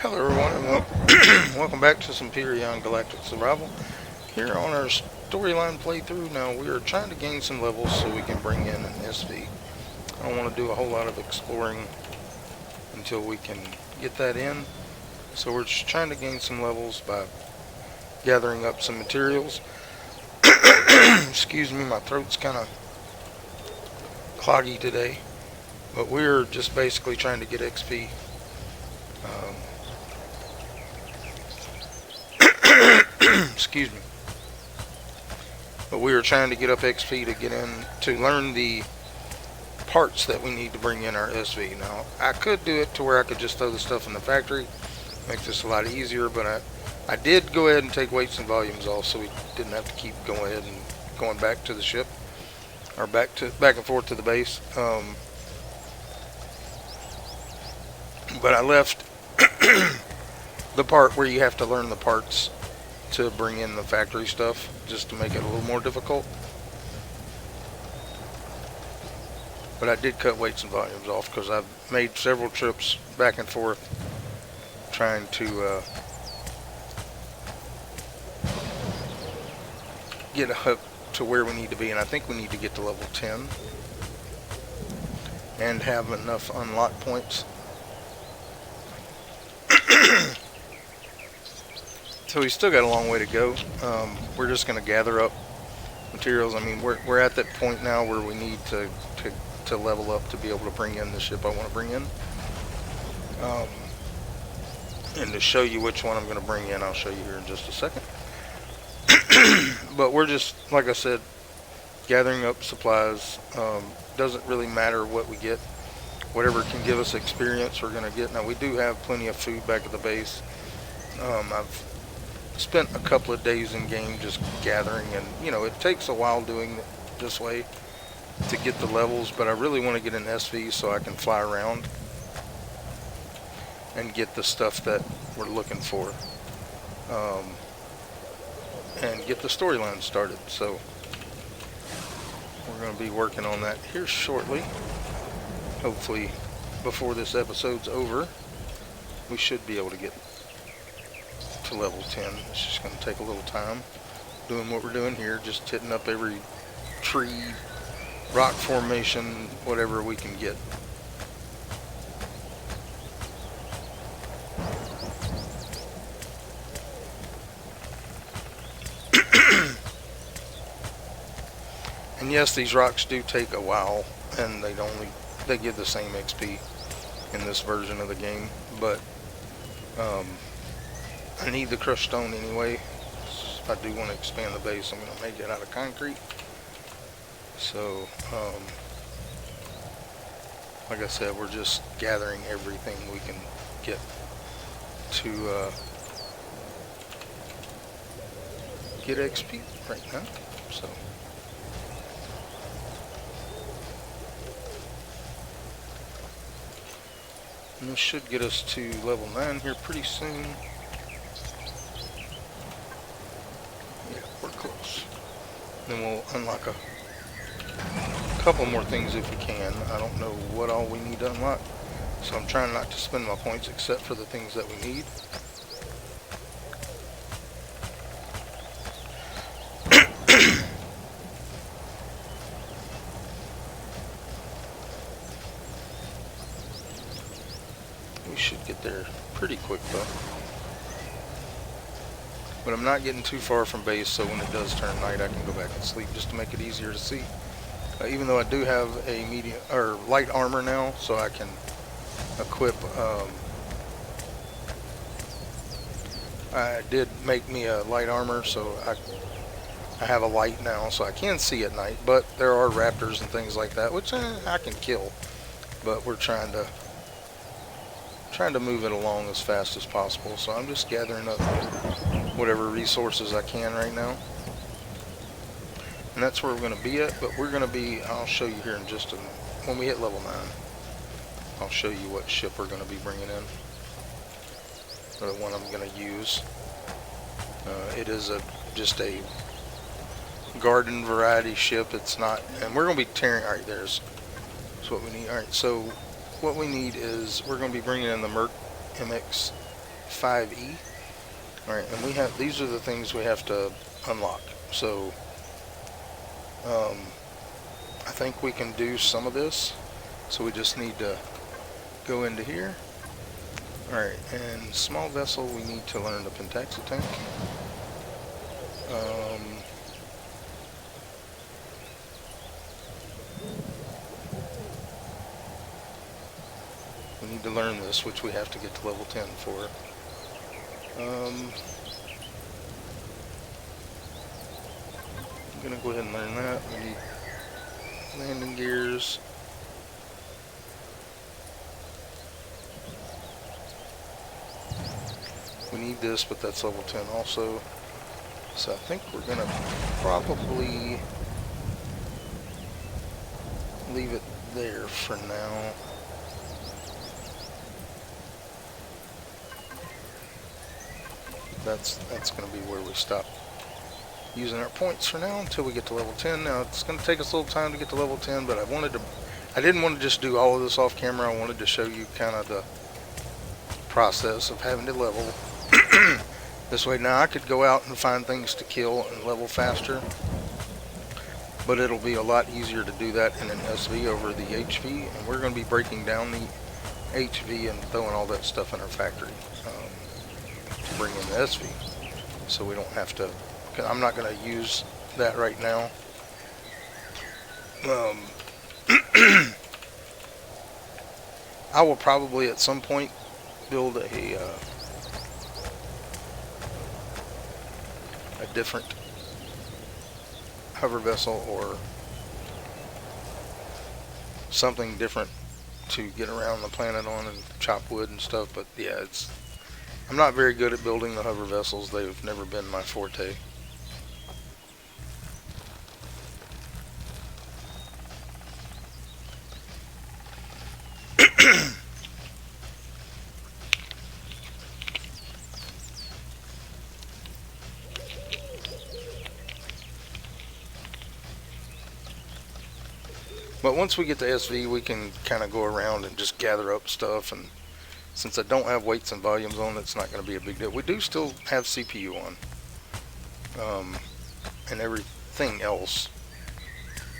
Hello everyone, and welcome back to some Empyrion Galactic Survival. Here on our storyline playthrough, now we are trying to gain some levels so we can bring in an SV. I don't want to do a whole lot of exploring until we can get that in. So we're just trying to gain some levels by gathering up some materials. Excuse me, my throat's kind of cloggy today. But we're just basically trying to get XP. Excuse me. But we were trying to get up XP to get in to learn the parts that we need to bring in our SV. Now, I could do it to where I could just throw the stuff in the factory, make this a lot easier, but I did go ahead and take weights and volumes off so we didn't have to keep going ahead and going back to the ship or back and forth to the base. But I left the part where you have to learn the parts to bring in the factory stuff, just to make it a little more difficult. But I did cut weights and volumes off because I've made several trips back and forth trying to get up to where we need to be, and I think we need to get to level 10 and have enough unlock points. So we still got a long way to go. We're just going to gather up materials. I mean, we're at that point now where we need to level up to be able to bring in the ship I want to bring in. And to show you which one I'm going to bring in, I'll show you here in just a second. But we're just, like I said, gathering up supplies. Doesn't really matter what we get. Whatever can give us experience, we're going to get. Now, we do have plenty of food back at the base. I've spent a couple of days in game just gathering, and it takes a while doing it this way to get the levels, but I really want to get an SV so I can fly around and get the stuff that we're looking for, and get the storyline started. So we're going to be working on that here shortly. Hopefully before this episode's over, we should be able to get to level 10. It's just going to take a little time doing what we're doing here, just hitting up every tree, rock formation, whatever we can get. And yes, these rocks do take a while, and they give the same XP in this version of the game, but I need the crushed stone anyway. If I do want to expand the base, I'm going to make it out of concrete. So, like I said, we're just gathering everything we can get to get XP right now. So, and this should get us to level 9 here pretty soon. We're close. Then we'll unlock a couple more things if we can. I don't know what all we need to unlock, so I'm trying not to spend my points except for the things that we need. We should get there pretty quick though. But I'm not getting too far from base, so when it does turn night, I can go back and sleep just to make it easier to see. Even though I do have a medium or light armor now, so I can equip. I did make me a light armor, so I have a light now, so I can see at night. But there are raptors and things like that, which I can kill. But we're trying to move it along as fast as possible. So I'm just gathering up whatever resources I can right now, and that's where we're going to be at. But we're going to be, I'll show you here in just when we hit level 9, I'll show you what ship we're going to be bringing in, or the one I'm going to use. It is just a garden variety ship. It's not, and we're going to be tearing. Alright, that's what we need. Alright, so what we need is we're going to be bringing in the Merc MX 5E. Alright, and we have, these are the things we have to unlock. So, I think we can do some of this. So we just need to go into here. Alright, and small vessel, we need to learn the pentaxi tank. We need to learn this, which we have to get to level 10 for. I'm gonna go ahead and learn that. We need landing gears. We need this, but that's level 10 also. So I think we're gonna probably leave it there for now. That's going to be where we stop using our points for now until we get to level 10. Now it's going to take us a little time to get to level 10, but I didn't want to just do all of this off camera. I wanted to show you kind of the process of having to level. This way now I could go out and find things to kill and level faster, but it'll be a lot easier to do that in an SV over the HV, and we're going to be breaking down the HV and throwing all that stuff in our factory to bring in the SV, so we don't have to. I'm not going to use that right now. I will probably at some point build a different hover vessel or something different to get around the planet on and chop wood and stuff, but yeah, I'm not very good at building the hover vessels. They've never been my forte. But once we get to SV, we can kind of go around and just gather up stuff, and since I don't have weights and volumes on, it's not going to be a big deal. We do still have CPU on, and everything else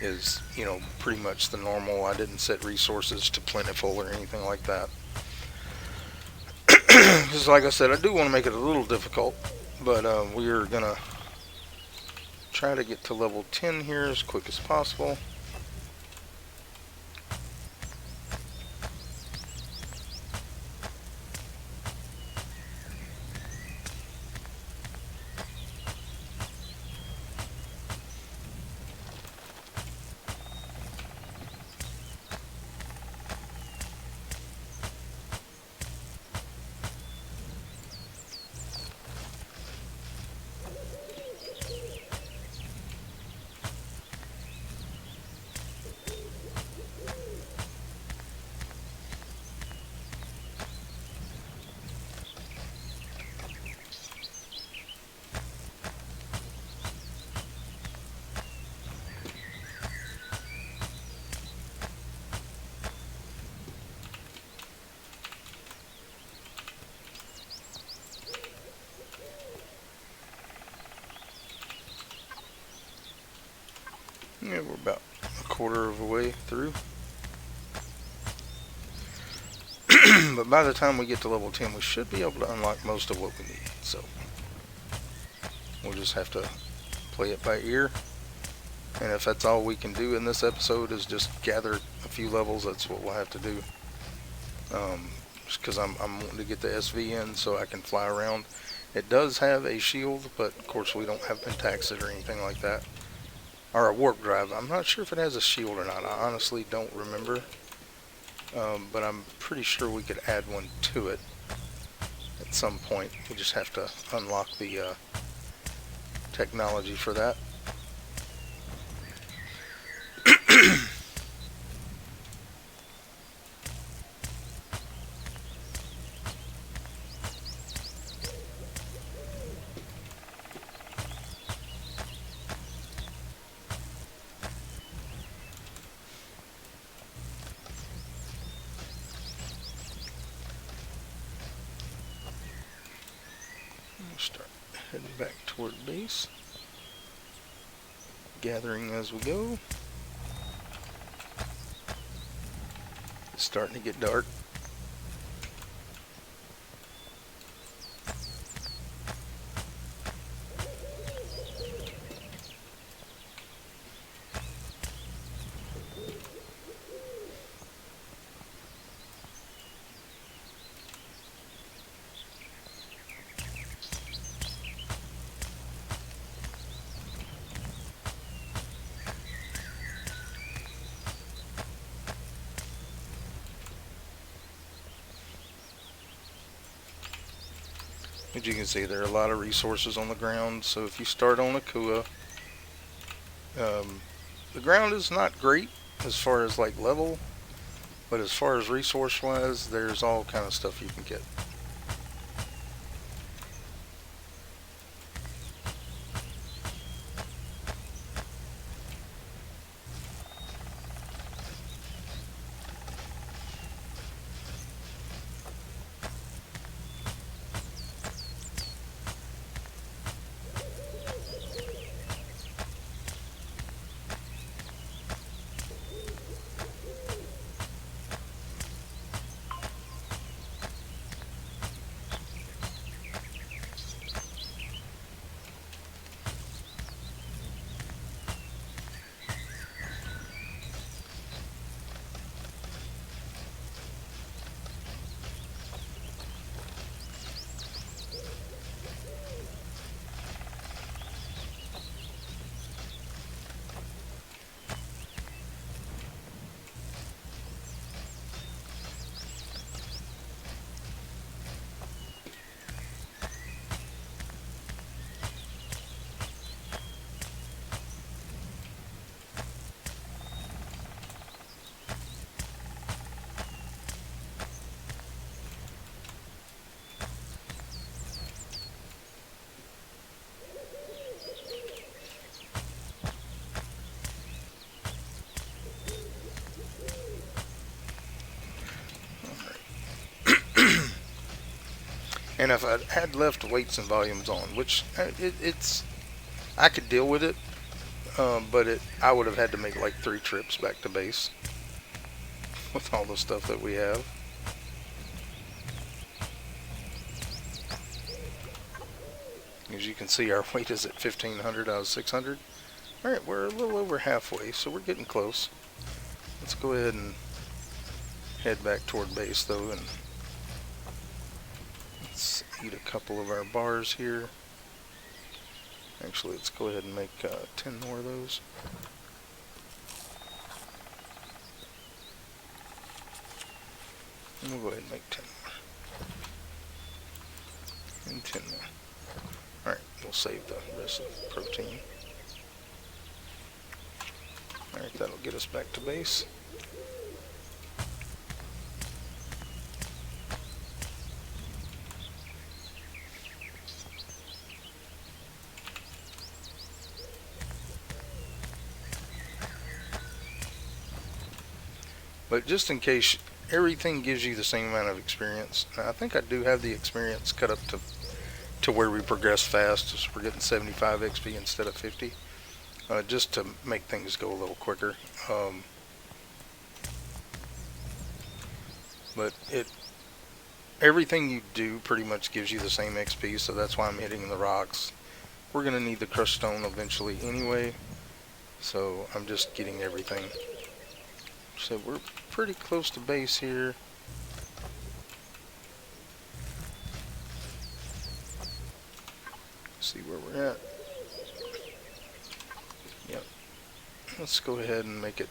is, you know, pretty much the normal. I didn't set resources to plentiful or anything like that. Because like I said, I do want to make it a little difficult, but we are going to try to get to level 10 here as quick as possible. Yeah, we're about a quarter of the way through. But by the time we get to level 10, we should be able to unlock most of what we need. So we'll just have to play it by ear. And if that's all we can do in this episode is just gather a few levels, that's what we'll have to do. Just because I'm wanting to get the SV in so I can fly around. It does have a shield, but of course we don't have pentaxid or anything like that. Or a warp drive. I'm not sure if it has a shield or not. I honestly don't remember. But I'm pretty sure we could add one to it at some point. We just have to unlock the technology for that. Start heading back toward base. Gathering as we go. It's starting to get dark. As you can see, there are a lot of resources on the ground, so if you start on a Kua, the ground is not great as far as like level, but as far as resource wise, there's all kind of stuff you can get. And if I had left weights and volumes on, which it's I could deal with it, but I would have had to make like 3 trips back to base with all the stuff that we have. As you can see, our weight is at 1,500 out of 600. Alright, we're a little over halfway, so we're getting close. Let's go ahead and head back toward base though, and let's eat a couple of our bars here. Actually, let's go ahead and make 10 more of those. And we'll go ahead and make 10 more. And 10 more. Alright, we'll save the rest of the protein. Alright, that'll get us back to base. But just in case, everything gives you the same amount of experience. Now, I think I do have the experience cut up to where we progress fast, so we're getting 75 XP instead of 50, just to make things go a little quicker. But everything you do pretty much gives you the same XP, so that's why I'm hitting the rocks. We're going to need the crushed stone eventually anyway, so I'm just getting everything. So we're pretty close to base here. See where we're at. Yep. Let's go ahead and make it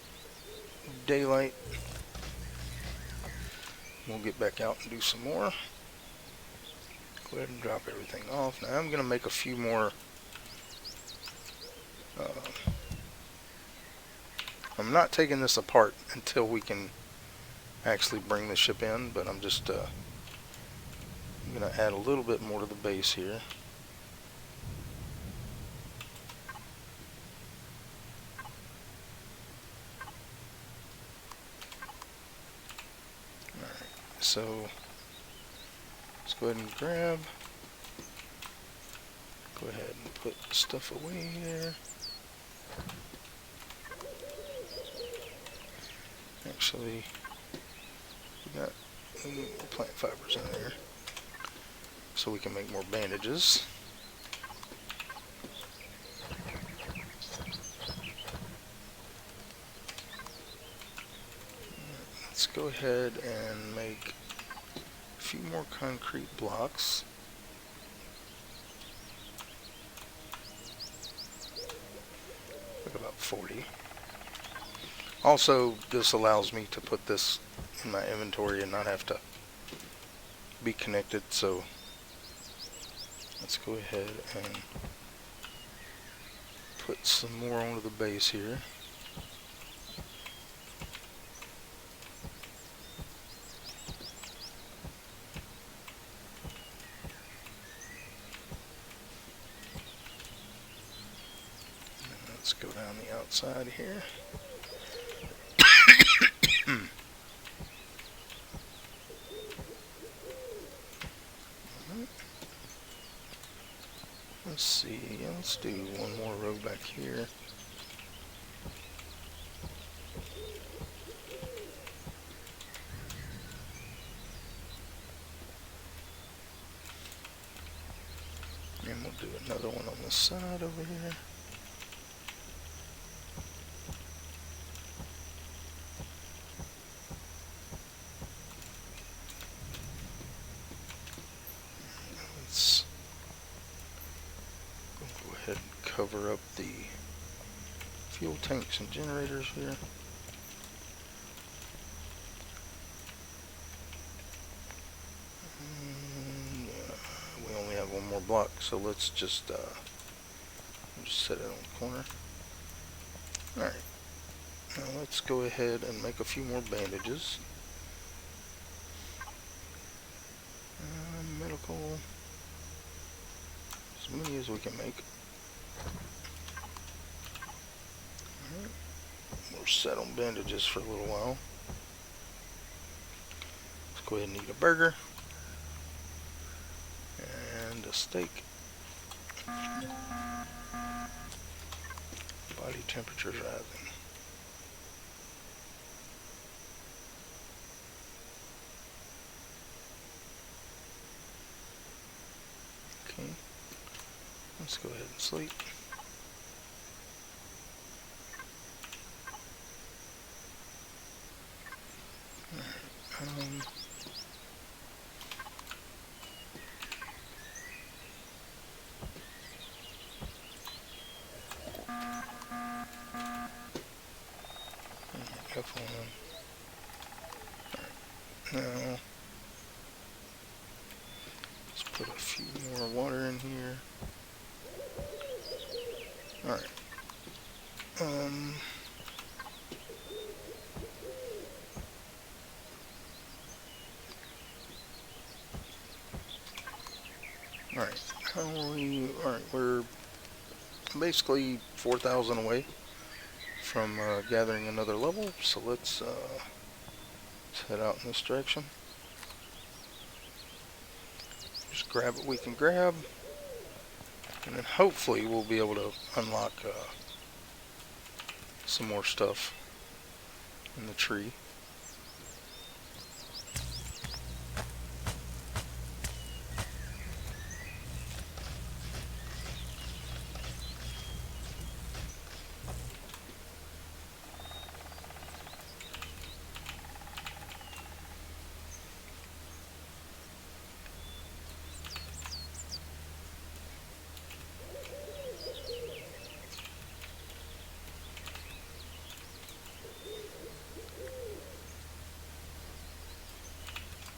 daylight. We'll get back out and do some more. Go ahead and drop everything off. Now I'm going to make a few more. I'm not taking this apart until we can actually bring the ship in, but I'm just going to add a little bit more to the base here. Alright, so let's go ahead and grab Go ahead and put stuff away here. Actually, we got plant fibers in there, so we can make more bandages. Let's go ahead and make a few more concrete blocks. Like about 40. Also, this allows me to put this in my inventory and not have to be connected, so let's go ahead and put some more onto the base here. And let's go down the outside here. Let's see, let's do one more row back here. And we'll do another one on this side over here. Let's go ahead and cover up the fuel tanks and generators here. We only have one more block, so let's just set it on the corner. Alright, now let's go ahead and make a few more bandages. Medical, as many as we can make. Alright, we're set on bandages for a little while. Let's go ahead and eat a burger and a steak. Body temperature's rising. Okay, let's go ahead and sleep. Alright, F1. Alright, now let's put a few more water in here. Alright. Alright, how are we? Alright, we're basically 4,000 away from gathering another level, so let's head out in this direction. Just grab what we can grab, and then hopefully we'll be able to unlock some more stuff in the tree.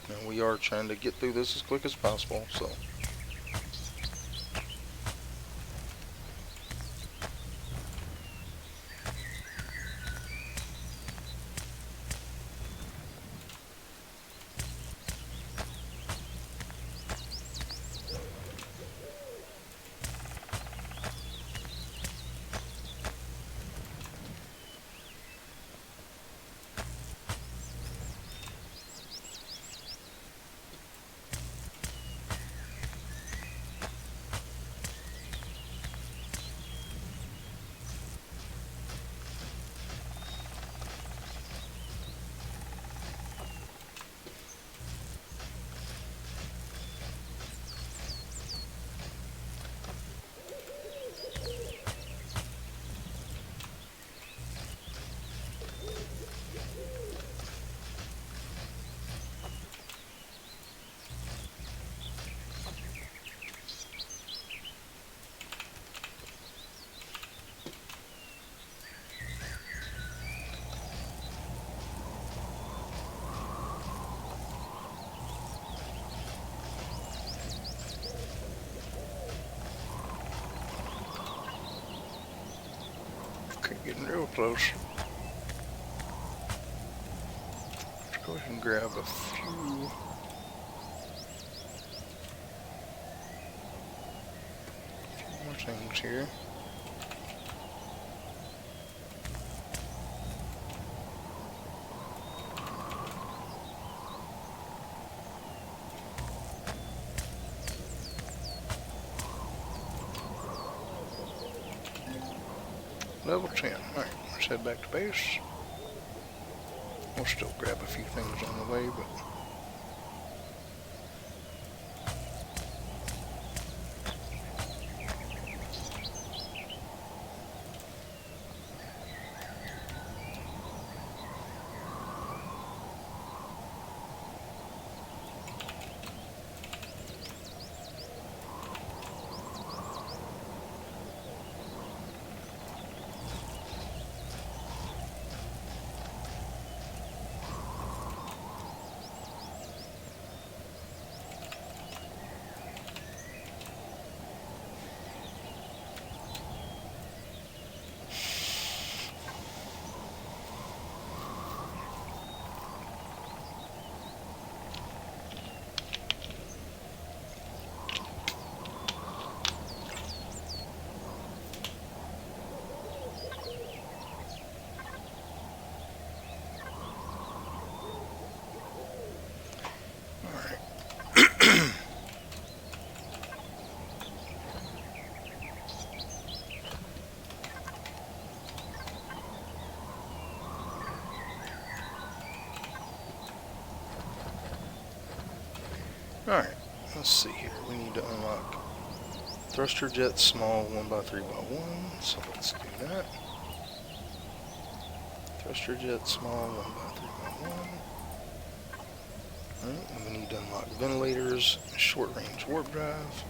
And we are trying to get through this as quick as possible, so. Okay, getting real close. Let's go ahead and grab a few. More things here. Level 10. Alright, let's head back to base. We'll still grab a few things on the way, but alright, let's see here. We need to unlock thruster jet small 1x3x1, so let's do that. Thruster jet small 1x3x1. Alright, and we need to unlock ventilators, short range warp drive.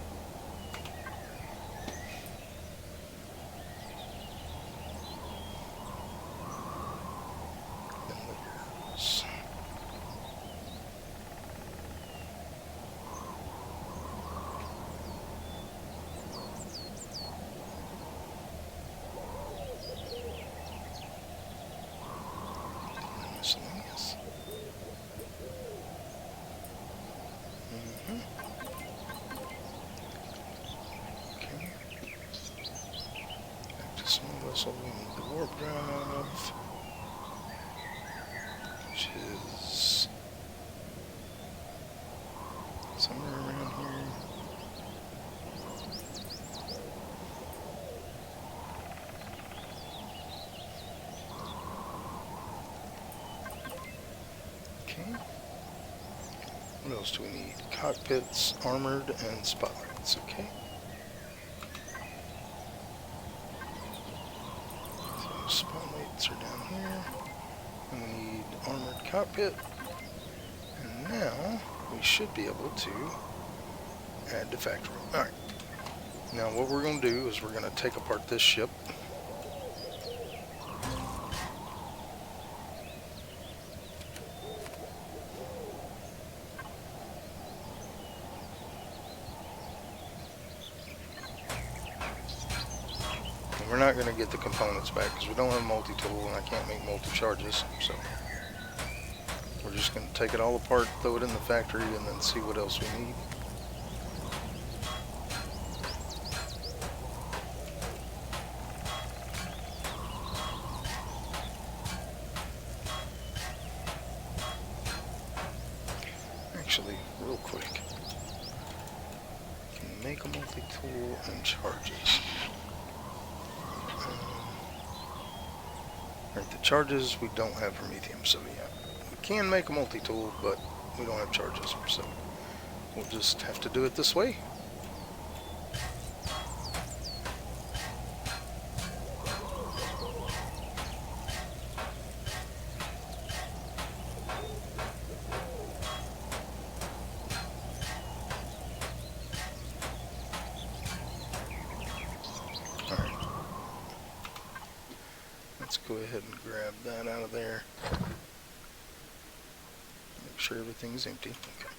Ventilators. Miscellaneous. Okay. Back to small vessel, we need the warp drive, which is somewhere around here. Okay. What else do we need? Cockpits, armored, and spotlights. Okay. So spotlights are down here. And we need armored cockpit. And now we should be able to add the factory. Alright. Now what we're going to do is we're going to take apart this ship. We're not going to get the components back because we don't have a multi-tool and I can't make multi-charges, so we're just going to take it all apart, throw it in the factory, and then see what else we need. Actually, real quick, can make a multi-tool and charges. Right, the charges, we don't have Promethium, so yeah. We can make a multi-tool, but we don't have charges, so we'll just have to do it this way. Let's go ahead and grab that out of there. Make sure everything's empty. Okay.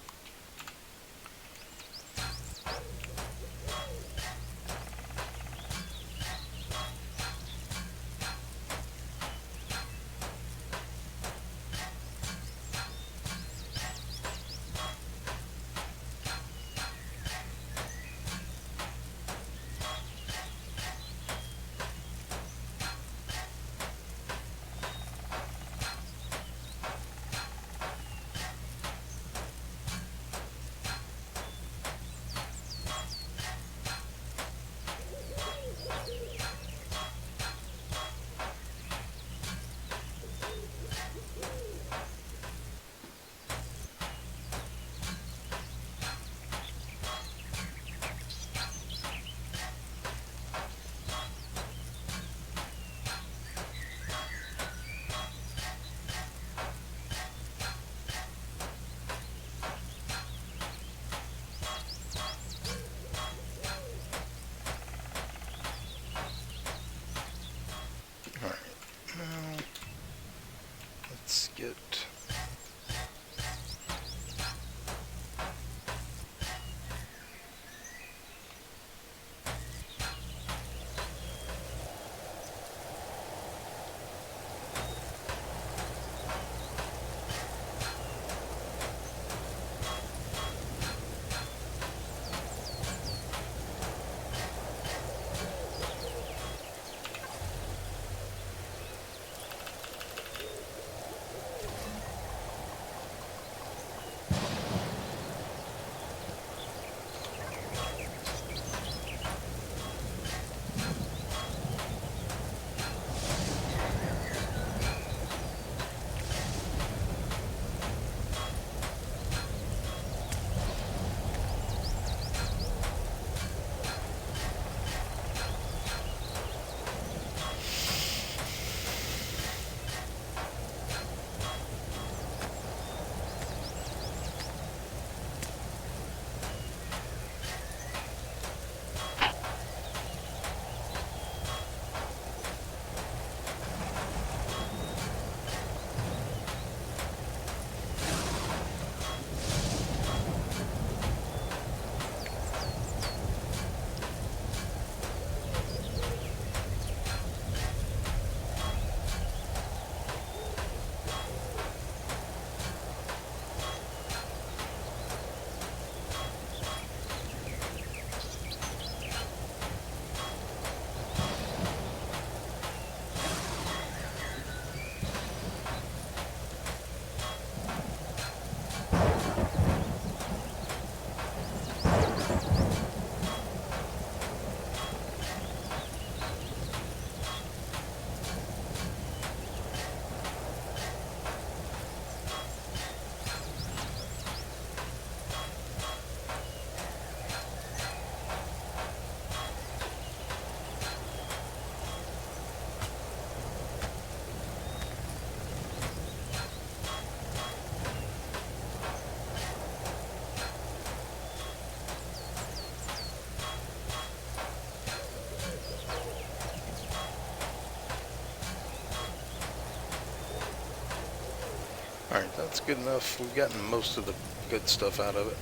That's good enough. We've gotten most of the good stuff out of it.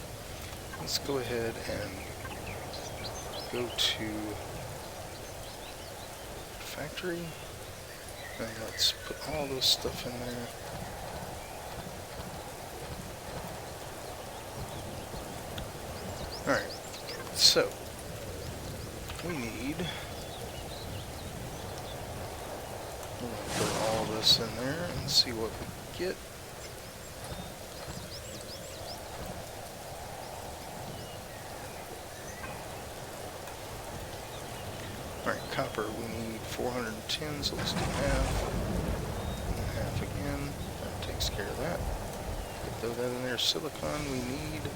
Let's go ahead and go to factory. And let's put all this stuff in there. Alright, so we need, we're going to put all this in there and see what we get. Alright, copper, we need 410, so let's do half, and half again. That takes care of that. Throw that in there. Silicon, we need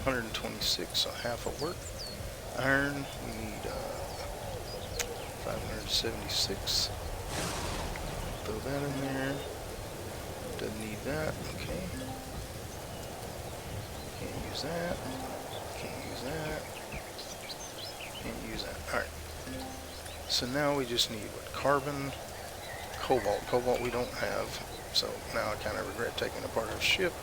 126, so half will work. Iron, we need 576. Throw that in there. Doesn't need that. Okay. Can't use that. Can't use that. Can't use that. Alright. So now we just need what? Carbon, cobalt. Cobalt we don't have. So now I kind of regret taking apart our ship.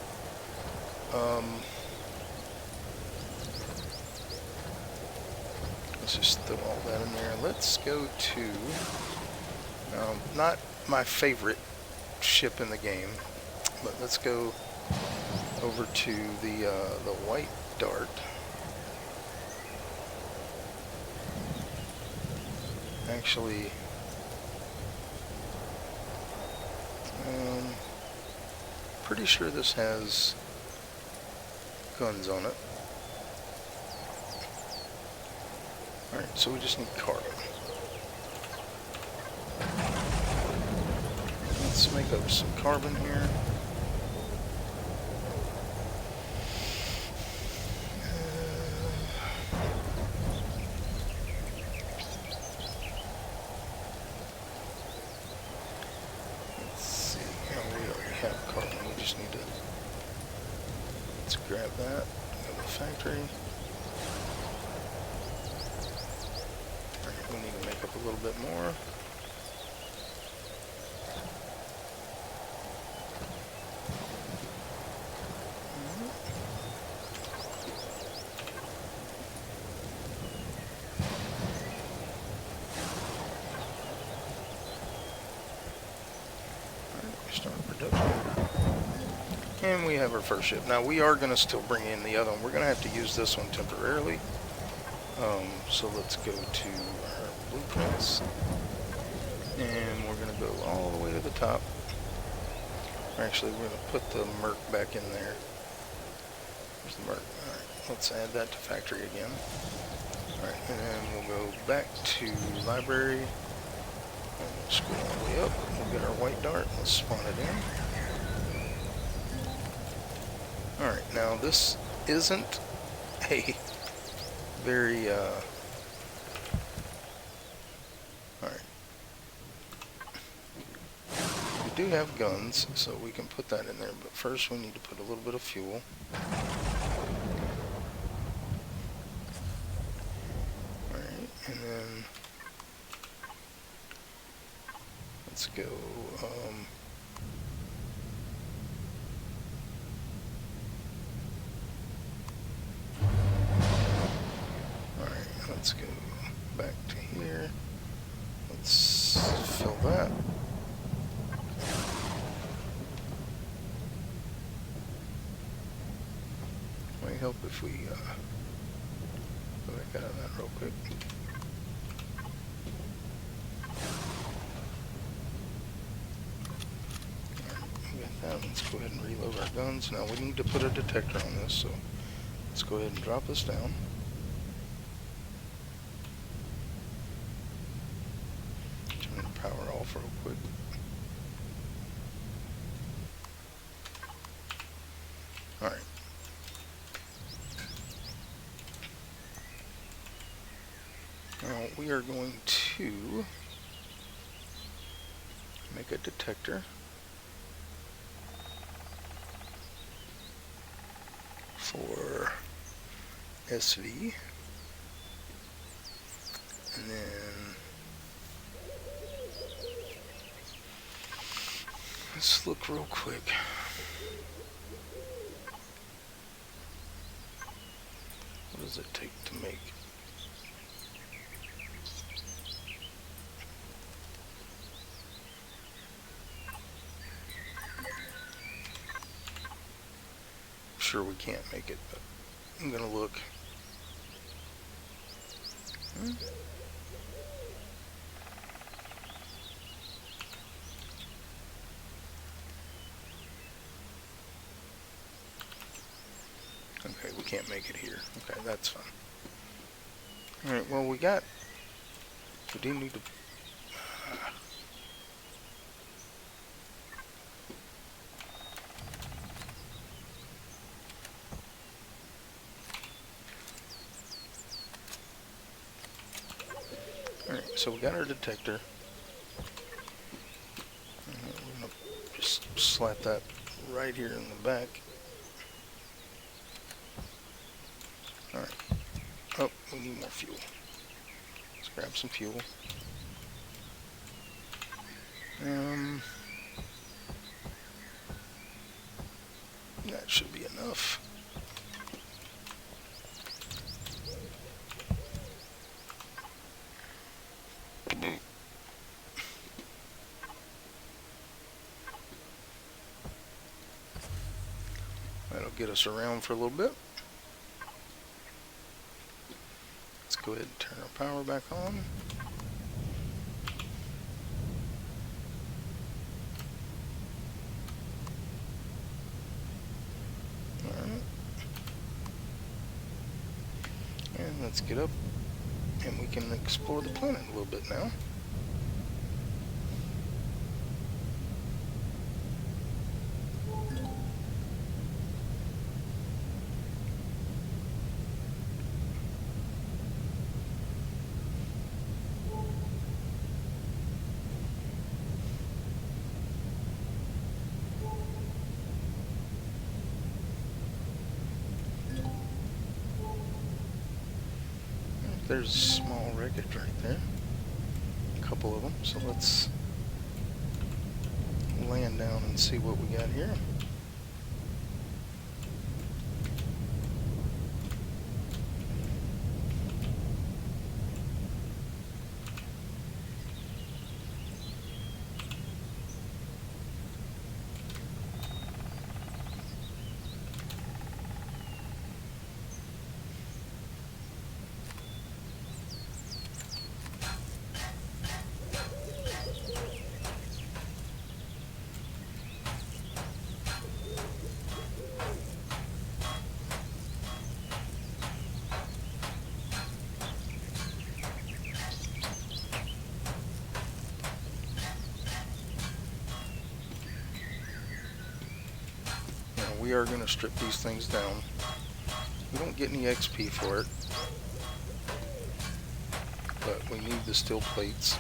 Let's just throw all that in there. Let's go to, not my favorite ship in the game, but let's go over to the White Dart. Actually, pretty sure this has guns on it. Alright, so we just need carbon. Let's make up some carbon here. Let's see, we already have carbon, we just need to, let's grab that, go to the factory. We need to make up a little bit more. Alright, start production. And we have our first ship. Now we are going to still bring in the other one. We're going to have to use this one temporarily. So let's go to our blueprints, and we're going to go all the way to the top. Actually, we're going to put the Merc back in there. Where's the Merc? Alright, let's add that to factory again. Alright, and then we'll go back to library, and we'll scroll all the way up. We'll get our White Dart, let's spawn it in. Alright, now this isn't a very, alright. We do have guns, so we can put that in there, but first we need to put a little bit of fuel. Alright, and then let's go, let's go back to here. Let's fill that. Might help if we go back out of that real quick. Alright, we got that. Let's go ahead and reload our guns. Now we need to put a detector on this, so let's go ahead and drop this down. Power off real quick. Alright. Now we are going to make a detector for SV, and then let's look real quick. What does it take to make? Sure, we can't make it, but I'm gonna look. Okay, we can't make it here. Okay, that's fine. Alright, well, we do need to... Alright, so we got our detector. We're gonna just slap that right here in the back. Alright. Oh, we need more fuel. Let's grab some fuel. That should be enough. That'll get us around for a little bit. Let's go ahead and turn our power back on. Alright. And let's get up and we can explore the planet a little bit now. There's a small wreckage right there. A couple of them. So let's land down and see what we got here. We are going to strip these things down. We don't get any XP for it, but we need the steel plates.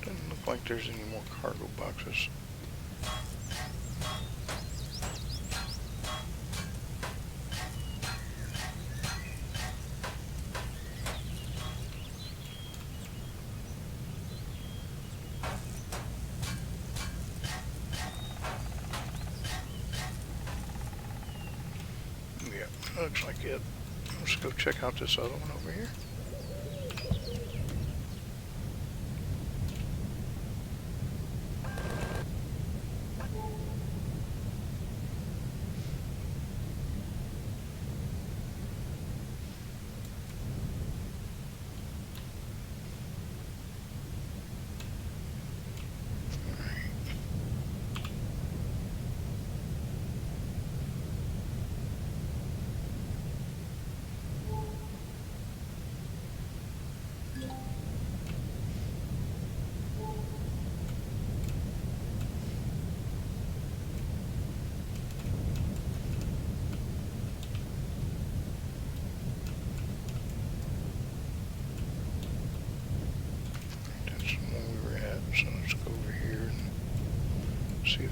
Doesn't look like there's any more cargo boxes. Yeah, looks like it. Let's go check out this other one over here.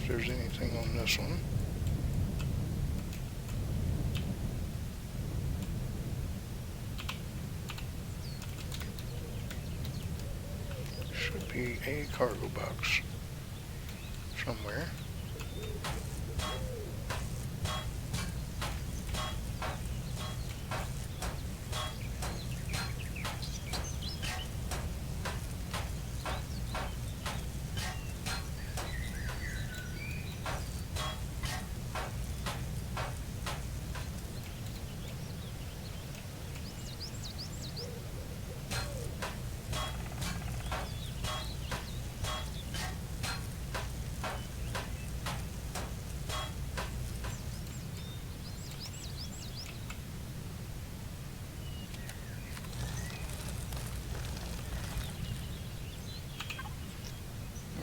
if there's anything on this one. Should be a cargo box somewhere.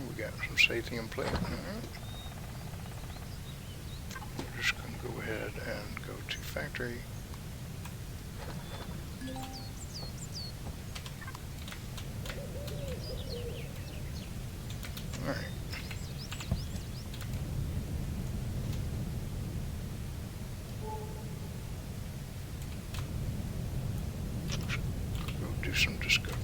We got some sathium plate. Alright. We're just going to go ahead and go to factory. Alright. Go do some discovering.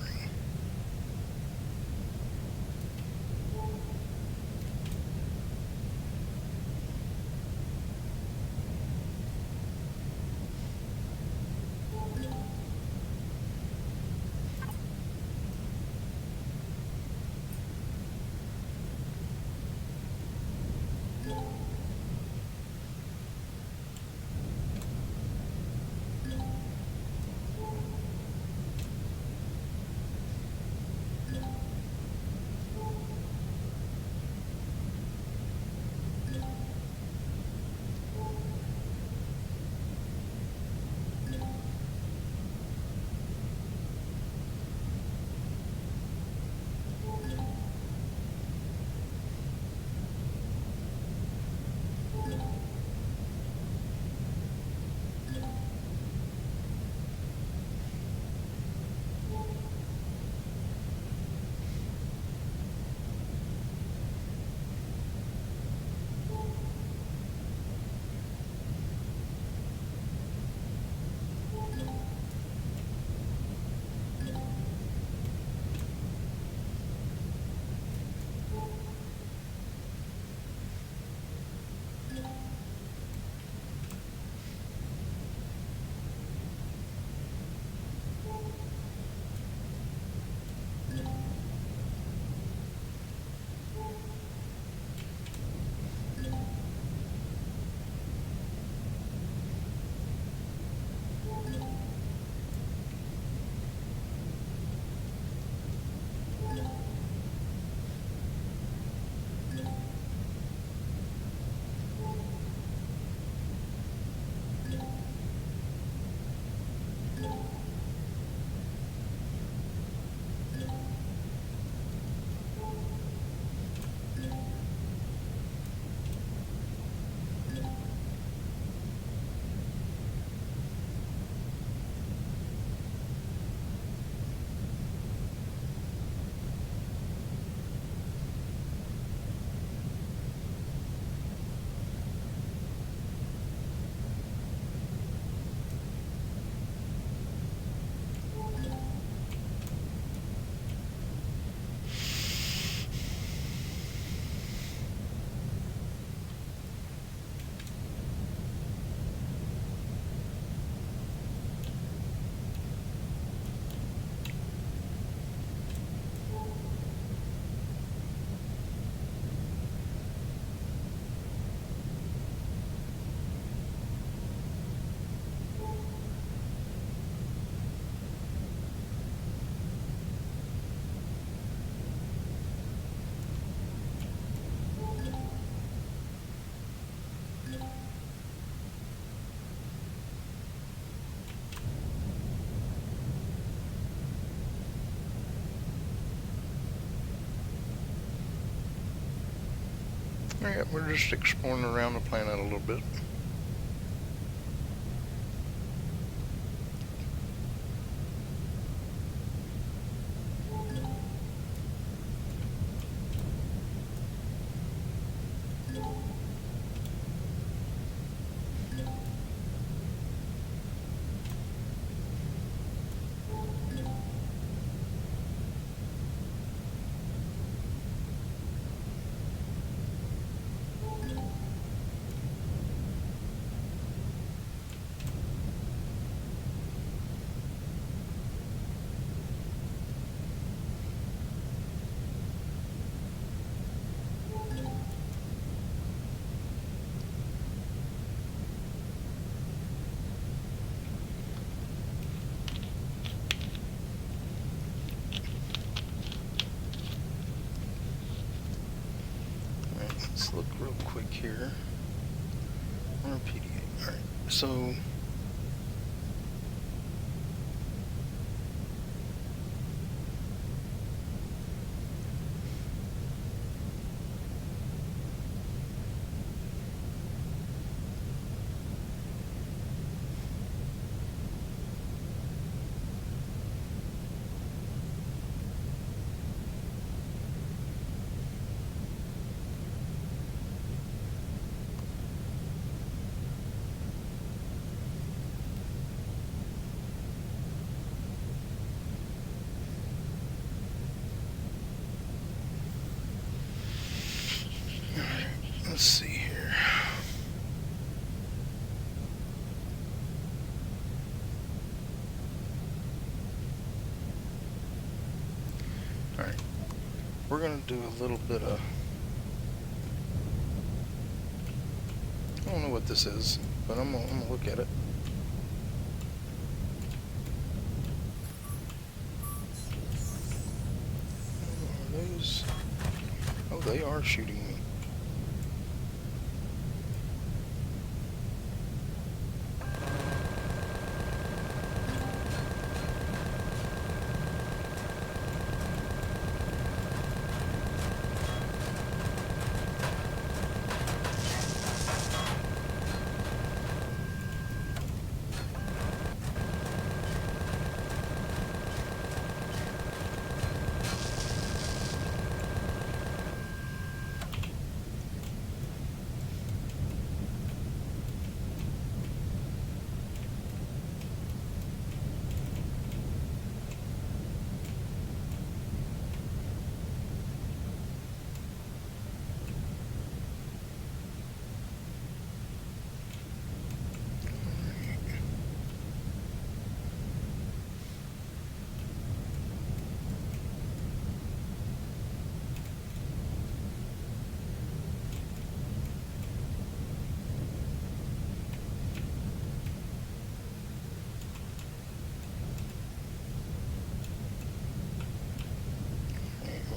Alright, we're just exploring around the planet a little bit. look real quick here. RPDA. Alright, so let's see here. Alright, we're going to do a little bit of, I don't know what this is, but I'm gonna look at it. Are those? Oh, they are shooting me.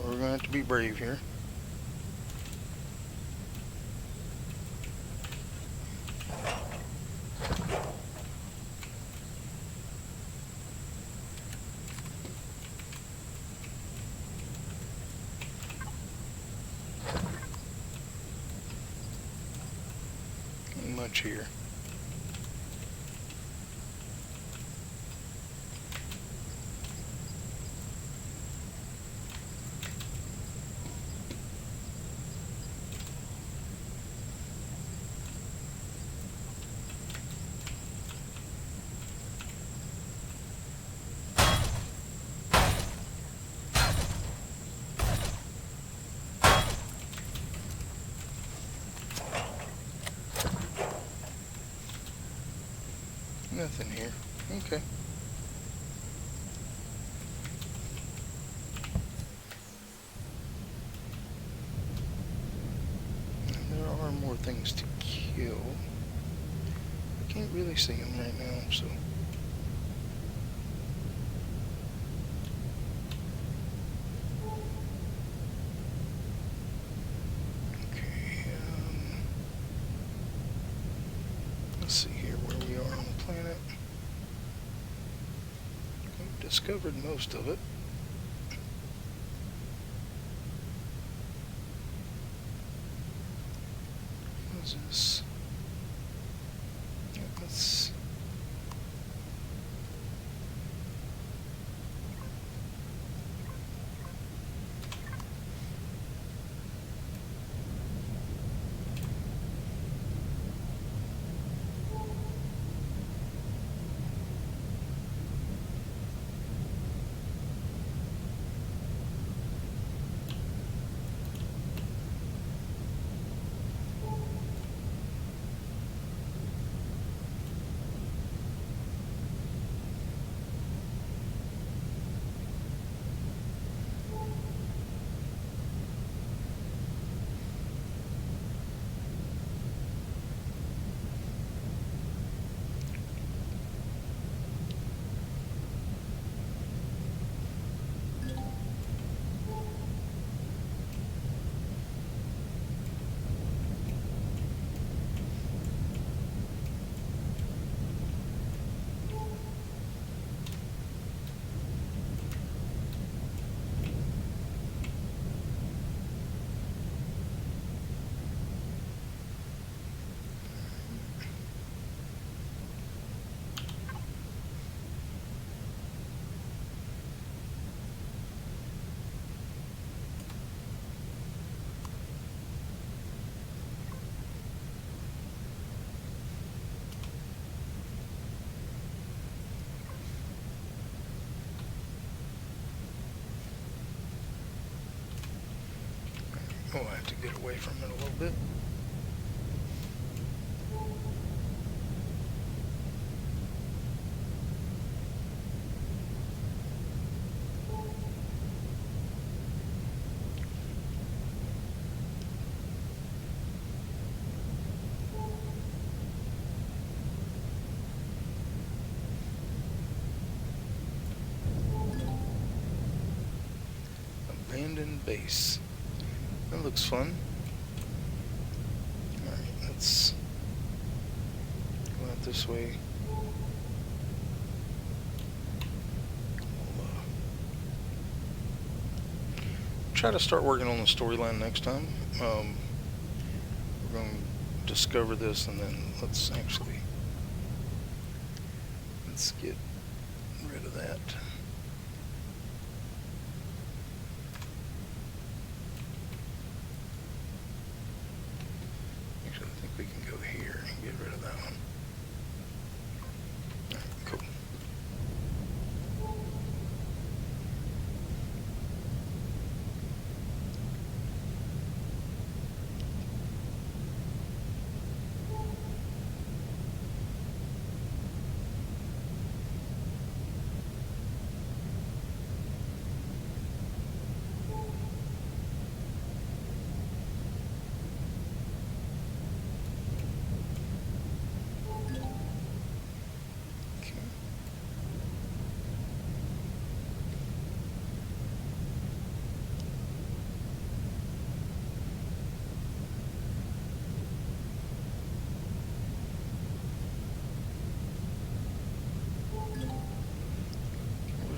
We're going to have to be brave here. Not much here. Nothing here. Okay. There are more things to kill. I can't really see them right now, so. Okay, let's see here where we are on the planet. We've discovered most of it. What is this? Yeah, let's... have to get away from it a little bit. Abandoned base. That looks fun. Alright, let's go out this way. We'll try to start working on the storyline next time. We're going to discover this, and then let's get rid of that. Actually, I think we can go here and get rid of that one. Alright, cool.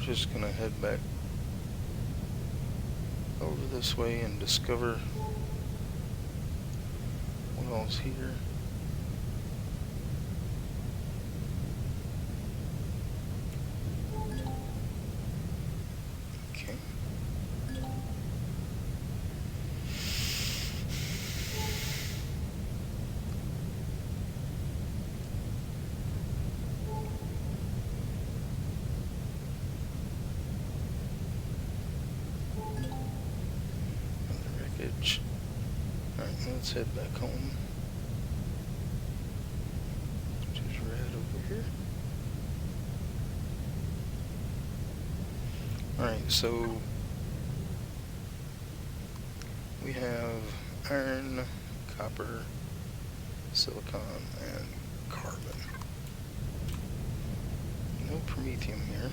Just gonna head back over this way and discover what all's here. Okay. Alright, let's head back home. Which is right over here. Alright, so we have iron, copper, silicon, and carbon. No promethium here.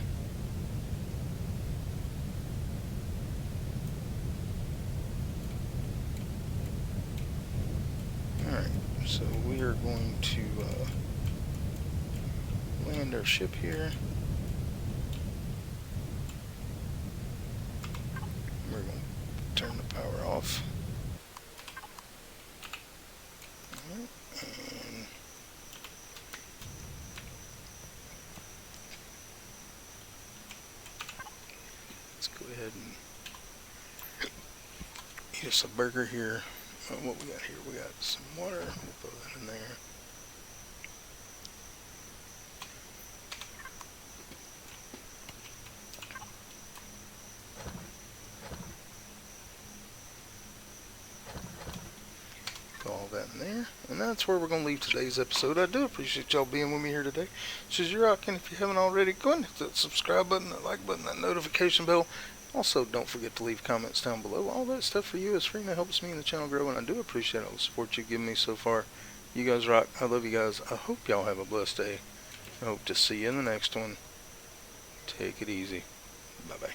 So we are going to land our ship here. We're going to turn the power off. And let's go ahead and eat us a burger here. What we got here? We got some water. We'll throw that in there. Throw all that in there. And that's where we're going to leave today's episode. I do appreciate y'all being with me here today. This is your Rock, and if you haven't already, go ahead and hit that subscribe button, that like button, that notification bell. Also, don't forget to leave comments down below. All that stuff for you is free and it helps me and the channel grow, and I do appreciate all the support you've given me so far. You guys rock. I love you guys. I hope y'all have a blessed day. I hope to see you in the next one. Take it easy. Bye-bye.